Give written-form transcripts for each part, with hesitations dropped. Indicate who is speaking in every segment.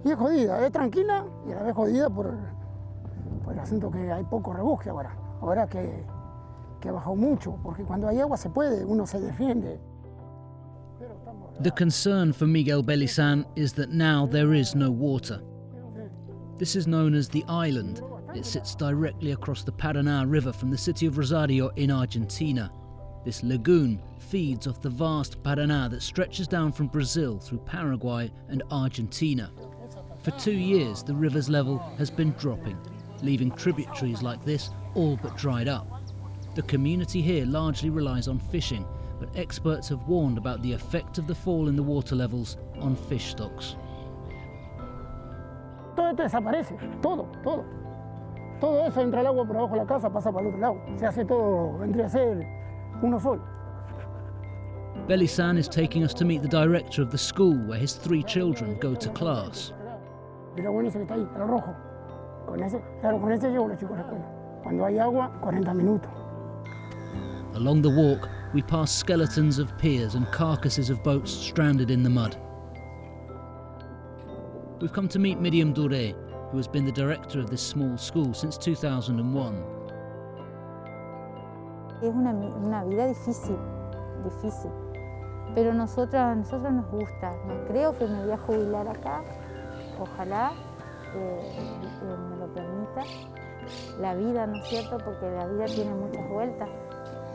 Speaker 1: Y es jodida, es tranquila y a la vez jodida por el asunto que hay poco rebusque ahora. Ahora que ha bajado mucho, porque cuando hay agua se puede, uno se defiende.
Speaker 2: The concern for Miguel Belisan is that now there is no water. This is known as the island. It sits directly across the Parana River from the city of Rosario in Argentina. This lagoon feeds off the vast Paraná that stretches down from Brazil through Paraguay and Argentina. For 2 years, the river's level has been dropping, leaving tributaries like this all but dried up. The community here largely relies on fishing, but experts have warned about the effect of the fall in the water levels on fish stocks.
Speaker 1: Todo esto desaparece, todo. Todo eso entra el agua por abajo de la casa, pasa para el otro lado. Se hace todo, vendría a ser uno solo.
Speaker 2: Belisan is taking us to meet the director of the school where his 3 children go to class.
Speaker 1: Mira, bueno, ese que está ahí, el rojo. Con ese llevo los chicos a la escuela. Cuando hay agua, 40 minutos.
Speaker 2: Along the walk, we pass skeletons of piers and carcasses of boats stranded in the mud. We've come to meet Miriam Drought, who has been the director of this small school since 2001.
Speaker 3: Es una vida difícil, pero a nosotros nos gusta. Creo que me voy a jubilar acá, ojalá me lo permita la vida, ¿no es cierto? Porque la vida tiene muchas vueltas.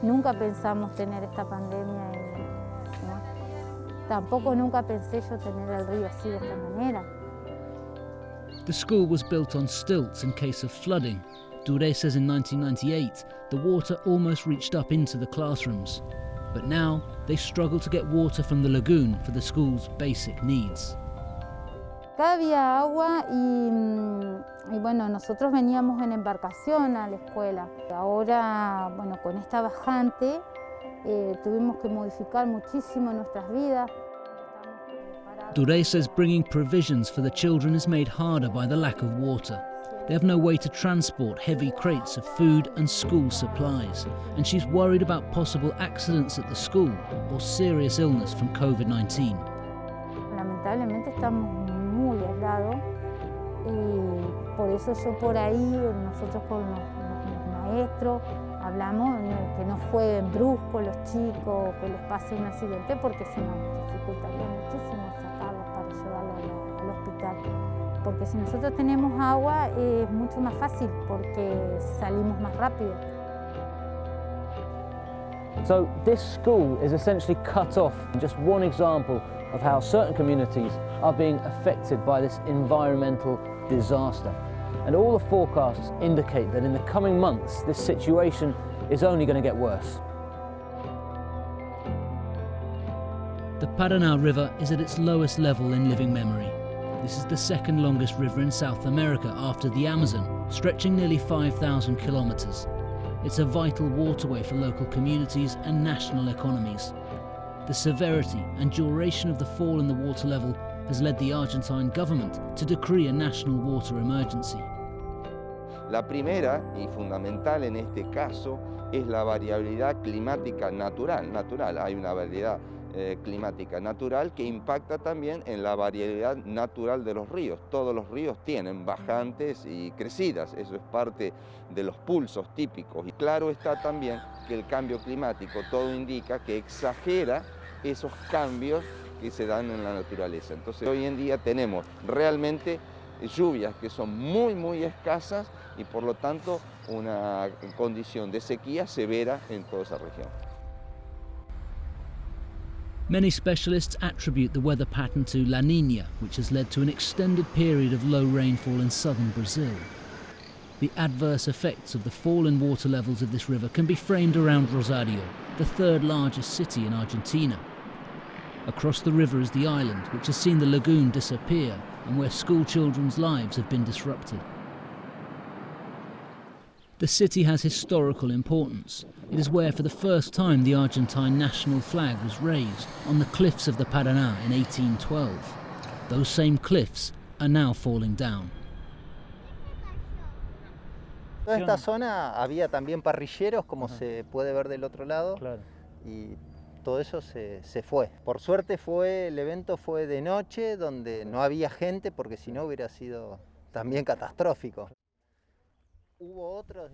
Speaker 3: Nunca pensamos tener esta pandemia y ¿no? Tampoco nunca pensé yo tener el río así de esta manera.
Speaker 2: The school was built on stilts in case of flooding. Drought says in 1998 the water almost reached up into the classrooms, but now they struggle to get water from the lagoon for the school's basic needs.
Speaker 3: Acá había agua y bueno, nosotros veníamos en embarcación a la escuela. Ahora, bueno, con esta bajante tuvimos que modificar muchísimo nuestras vidas.
Speaker 2: Drought says bringing provisions for the children is made harder by the lack of water. They have no way to transport heavy crates of food and school supplies, and she's worried about possible accidents at the school or serious illness from COVID-19.
Speaker 3: Lamentablemente estamos muy aislados y por eso yo por ahí, nosotros con los maestros, hablamos que no jueguen brusco los chicos, que les pase un accidente, porque se nos dificultaría muchísimo sacarlos para llevarlos al hospital. Porque si nosotros tenemos agua es mucho más fácil, porque salimos más rápido.
Speaker 4: So this school is essentially cut off, just one example of how certain communities are being affected by this environmental disaster. And all the forecasts indicate that in the coming months, this situation is only going to get worse.
Speaker 2: The Parana River is at its lowest level in living memory. This is the second longest river in South America after the Amazon, stretching nearly 5,000 kilometers. It's a vital waterway for local communities and national economies. The severity and duration of the fall in the water level has led the Argentine government to decree a national water emergency.
Speaker 5: La primera y fundamental en este caso es la variabilidad climática natural. Hay una variedad climática natural que impacta también en la variedad natural de los ríos. Todos los ríos tienen bajantes y crecidas, eso es parte de los pulsos típicos. Y claro está también que el cambio climático todo indica que exagera esos cambios que se dan en la naturaleza. Entonces hoy en día tenemos realmente lluvias que son muy escasas y por lo tanto una condición de sequía severa en toda esa región.
Speaker 2: Many specialists attribute the weather pattern to La Niña, which has led to an extended period of low rainfall in southern Brazil. The adverse effects of the fall in water levels of this river can be framed around Rosario, the third largest city in Argentina. Across the river is the island, which has seen the lagoon disappear and where school children's lives have been disrupted. The city has historical importance. It is where for the first time the Argentine national flag was raised, on the cliffs of the Paraná in 1812. Those same cliffs are now falling down.
Speaker 6: Toda esta zona había también parrilleros, como se puede ver del otro lado,
Speaker 4: Claro.
Speaker 6: y todo eso se fue. Por suerte el evento fue de noche, donde no había gente, porque si no hubiera sido también catastrófico.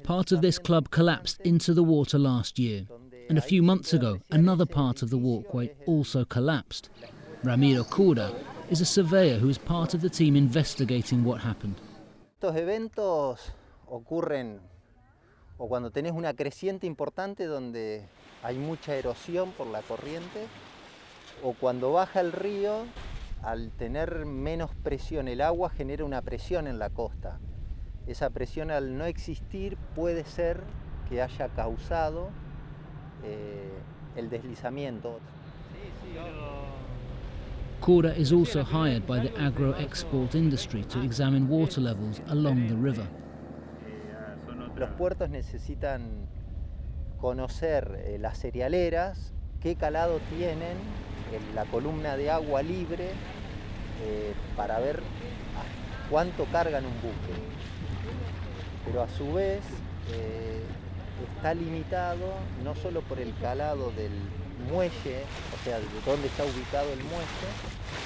Speaker 2: Part of this club collapsed into the water last year, and a few months ago another part of the walkway also collapsed. Ramiro Cura is a surveyor who is part of the team investigating what happened.
Speaker 6: Estos eventos ocurren o cuando tenés una creciente importante donde hay mucha erosión por la corriente, o cuando baja el río, al tener menos presión el agua genera una presión en la costa. Esa presión, al no existir, puede ser que haya causado el deslizamiento.
Speaker 2: Cura is also hired by the agro-export industry to examine water levels along the river.
Speaker 6: Los puertos necesitan conocer las cerealeras, qué calado tienen en la columna de agua libre para ver cuánto cargan un buque. Pero a su vez está limitado no solo por el calado del muelle, o sea, de dónde está ubicado el muelle,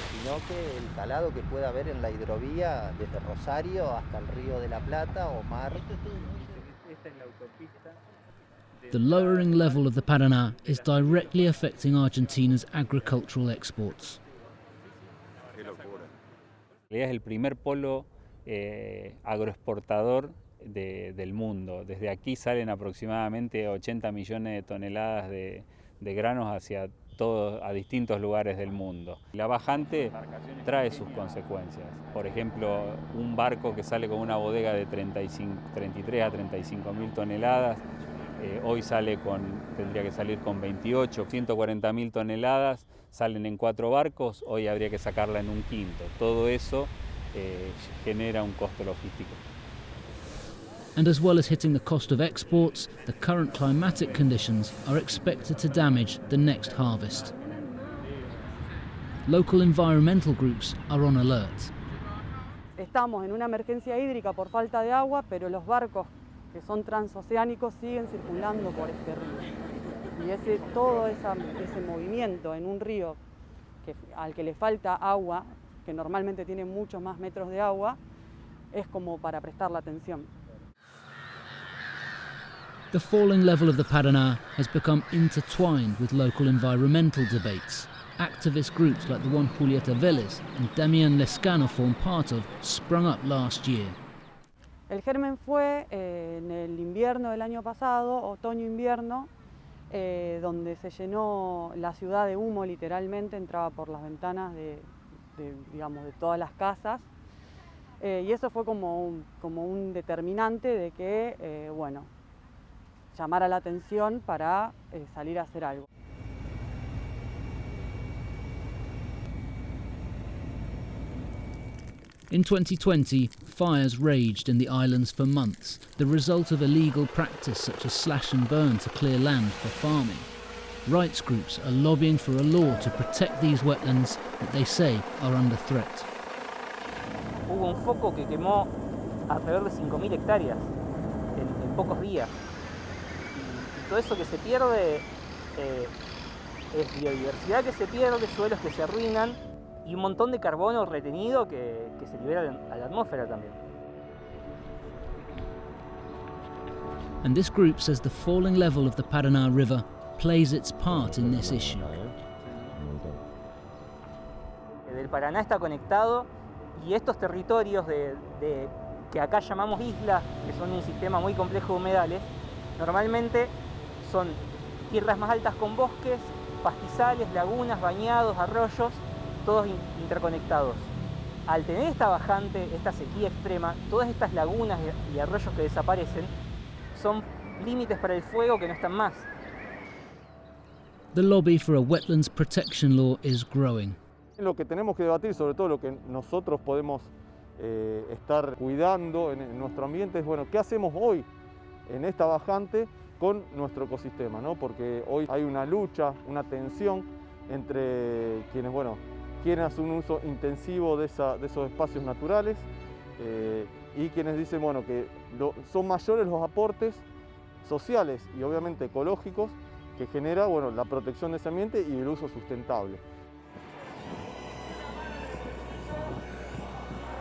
Speaker 6: sino que el calado que pueda haber en la hidrovía desde Rosario hasta el Río de la Plata o mar.
Speaker 2: The lowering level of the Paraná is directly affecting Argentina's agricultural exports.
Speaker 7: Es el primer polo agroexportador del mundo. Desde aquí salen aproximadamente 80 millones de toneladas de granos a distintos lugares del mundo. La bajante trae sus consecuencias. Por ejemplo, un barco que sale con una bodega de 33 a 35 mil toneladas, hoy tendría que salir con 28, 140 mil toneladas, salen en 4 barcos, hoy habría que sacarla en un quinto. Todo eso genera un costo logístico.
Speaker 2: And as well as hitting the cost of exports, the current climatic conditions are expected to damage the next harvest. Local environmental groups are on alert.
Speaker 8: Estamos en una emergencia hídrica por falta de agua, pero los barcos que son transoceánicos siguen circulando por este río. Y todo ese movimiento en un río al que le falta agua, que normalmente tiene muchos más metros de agua, es como para prestarle atención.
Speaker 2: The falling level of the Paraná has become intertwined with local environmental debates. Activist groups like the one Julieta Vélez and Damián Lescano form part of sprung up last year.
Speaker 8: El germen fue en el invierno del año pasado, otoño-invierno, donde se llenó la ciudad de humo, literalmente entraba por las ventanas de todas las casas. Y eso fue como un determinante de que, llamara la atención para salir a hacer algo.
Speaker 2: In 2020, fires raged in the islands for months, the result of illegal practice such as slash and burn to clear land for farming. Rights groups are lobbying for a law to protect these wetlands that they say are under threat.
Speaker 9: Hubo un foco que quemó alrededor de 5.000 hectáreas en pocos días. Y todo eso que se pierde es biodiversidad que se pierde, suelos que se arruinan y un montón de carbono retenido que se libera a la atmósfera también.
Speaker 2: And this group says the falling level of the Paraná River plays its part in this issue.
Speaker 9: El Paraná está conectado y estos territorios que acá llamamos islas, que son un sistema muy complejo de humedales, normalmente son tierras más altas con bosques, pastizales, lagunas, bañados, arroyos, todos interconectados. Al tener esta bajante, esta sequía extrema, todas estas lagunas y arroyos que desaparecen son límites para el fuego que no están más.
Speaker 2: The lobby for a wetlands protection law is growing.
Speaker 10: Lo que tenemos que debatir, sobre todo lo que nosotros podemos estar cuidando en nuestro ambiente, es ¿qué hacemos hoy en esta bajante con nuestro ecosistema? ¿No? Porque hoy hay una lucha, una tensión entre quienes quieren hacer un uso intensivo de esos espacios naturales y quienes dicen que son mayores los aportes sociales y obviamente ecológicos que genera bueno, la protección de ese ambiente y el uso sustentable.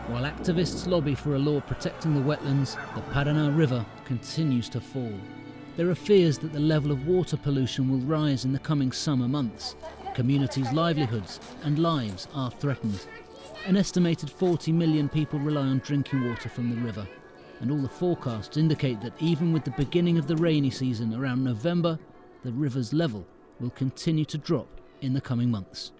Speaker 2: While activists lobby for a law protecting the wetlands, the Parana River continues to fall. There are fears that the level of water pollution will rise in the coming summer months. Communities' livelihoods and lives are threatened. An estimated 40 million people rely on drinking water from the river, and all the forecasts indicate that even with the beginning of the rainy season around November, the river's level will continue to drop in the coming months.